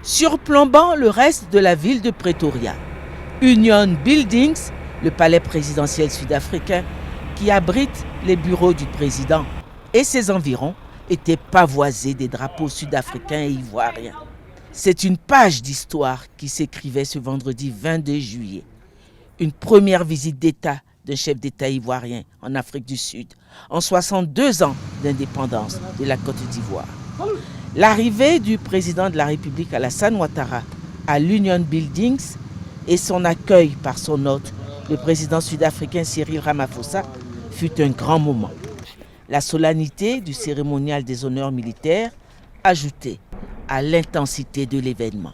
surplombant le reste de la ville de Pretoria. Union Buildings, le palais présidentiel sud-africain, qui abrite les bureaux du président et ses environs, était pavoisé des drapeaux sud-africains et ivoiriens. C'est une page d'histoire qui s'écrivait ce vendredi 22 juillet. Une première visite d'État d'un chef d'État ivoirien en Afrique du Sud, en 62 ans d'indépendance de la Côte d'Ivoire. L'arrivée du président de la République Alassane Ouattara à l'Union Buildings et son accueil par son hôte, le président sud-africain Cyril Ramaphosa, fut un grand moment. La solennité du cérémonial des honneurs militaires ajoutait à l'intensité de l'événement.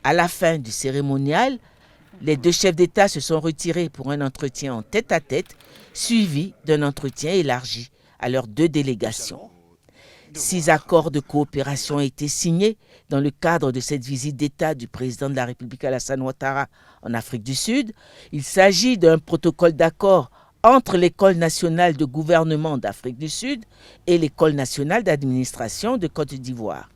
À la fin du cérémonial, les deux chefs d'État se sont retirés pour un entretien en tête-à-tête, suivi d'un entretien élargi à leurs deux délégations. 6 accords de coopération ont été signés dans le cadre de cette visite d'État du président de la République Alassane Ouattara en Afrique du Sud. Il s'agit d'un protocole d'accord entre l'École nationale de gouvernement d'Afrique du Sud et l'École nationale d'administration de Côte d'Ivoire.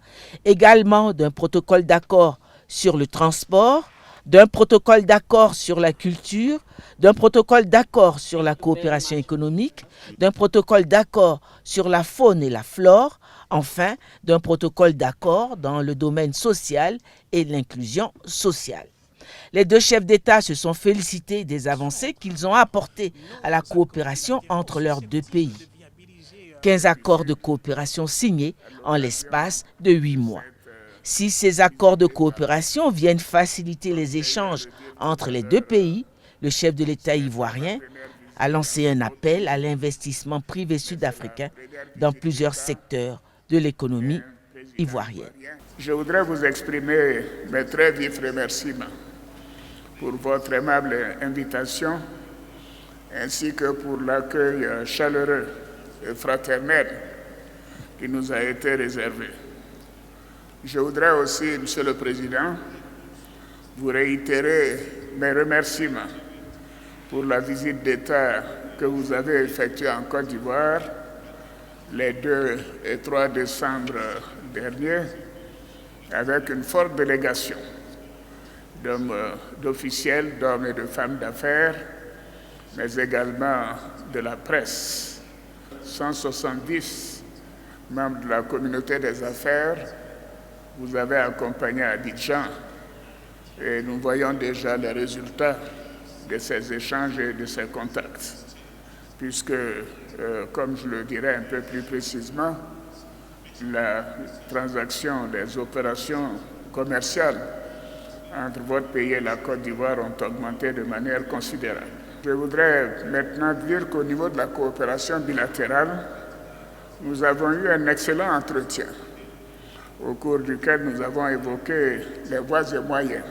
Également d'un protocole d'accord sur le transport, d'un protocole d'accord sur la culture, d'un protocole d'accord sur la coopération économique, d'un protocole d'accord sur la faune et la flore, enfin d'un protocole d'accord dans le domaine social et l'inclusion sociale. Les deux chefs d'État se sont félicités des avancées qu'ils ont apportées à la coopération entre leurs deux pays. 15 accords de coopération signés en l'espace de 8 mois. Si ces accords de coopération viennent faciliter les échanges entre les deux pays, le chef de l'État ivoirien a lancé un appel à l'investissement privé sud-africain dans plusieurs secteurs de l'économie ivoirienne. Je voudrais vous exprimer mes très vifs remerciements pour votre aimable invitation ainsi que pour l'accueil chaleureux et fraternel qui nous a été réservé. Je voudrais aussi, Monsieur le Président, vous réitérer mes remerciements pour la visite d'État que vous avez effectuée en Côte d'Ivoire les 2 et 3 décembre derniers avec une forte délégation d'officiels, d'hommes et de femmes d'affaires, mais également de la presse. 170 membres de la communauté des affaires vous avez accompagné à Abidjan et nous voyons déjà les résultats de ces échanges et de ces contacts, puisque, comme je le dirai un peu plus précisément, la transaction des opérations commerciales entre votre pays et la Côte d'Ivoire ont augmenté de manière considérable. Je voudrais maintenant dire qu'au niveau de la coopération bilatérale, nous avons eu un excellent entretien au cours duquel nous avons évoqué les voies et moyens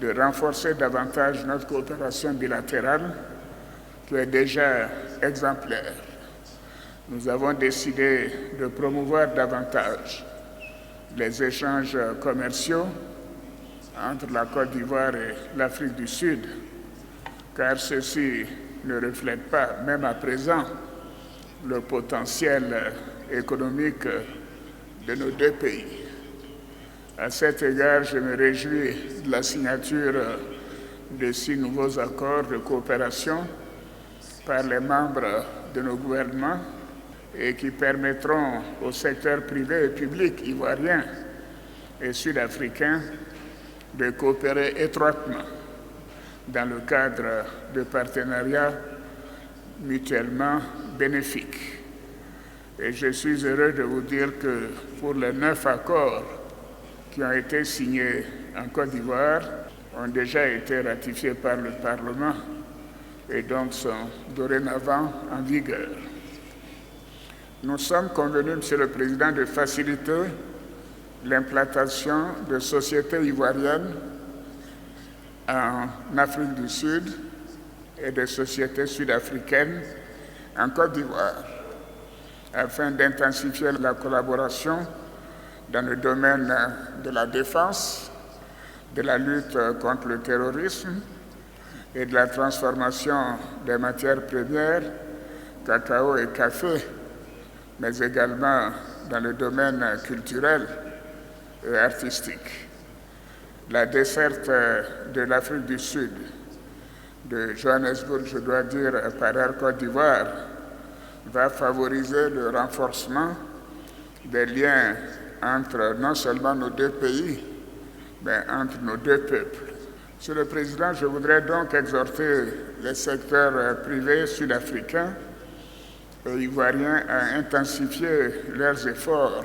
de renforcer davantage notre coopération bilatérale, qui est déjà exemplaire. Nous avons décidé de promouvoir davantage les échanges commerciaux entre la Côte d'Ivoire et l'Afrique du Sud, car ceci ne reflète pas, même à présent, le potentiel économique de nos deux pays. À cet égard, je me réjouis de la signature de 6 nouveaux accords de coopération par les membres de nos gouvernements et qui permettront au secteur privé et public ivoirien et sud-africain de coopérer étroitement dans le cadre de partenariats mutuellement bénéfiques. Et je suis heureux de vous dire que pour les 9 accords qui ont été signés en Côte d'Ivoire, ont déjà été ratifiés par le Parlement et donc sont dorénavant en vigueur. Nous sommes convenus, Monsieur le Président, de faciliter l'implantation de sociétés ivoiriennes en Afrique du Sud et des sociétés sud-africaines en Côte d'Ivoire, afin d'intensifier la collaboration dans le domaine de la défense, de la lutte contre le terrorisme et de la transformation des matières premières, cacao et café, mais également dans le domaine culturel et artistique. La desserte de l'Afrique du Sud, de Johannesburg, je dois dire, par Air Côte d'Ivoire, va favoriser le renforcement des liens entre non seulement nos deux pays, mais entre nos deux peuples. Monsieur le Président, je voudrais donc exhorter les secteurs privés sud-africains et ivoiriens à intensifier leurs efforts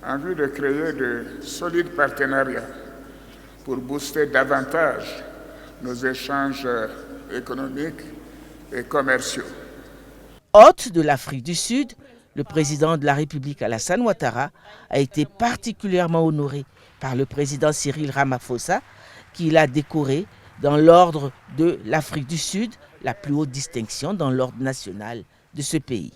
en vue de créer de solides partenariats pour booster davantage nos échanges économiques et commerciaux. Hôte de l'Afrique du Sud, le président de la République Alassane Ouattara a été particulièrement honoré par le président Cyril Ramaphosa, qui l'a décoré dans l'ordre de l'Afrique du Sud, la plus haute distinction dans l'ordre national de ce pays.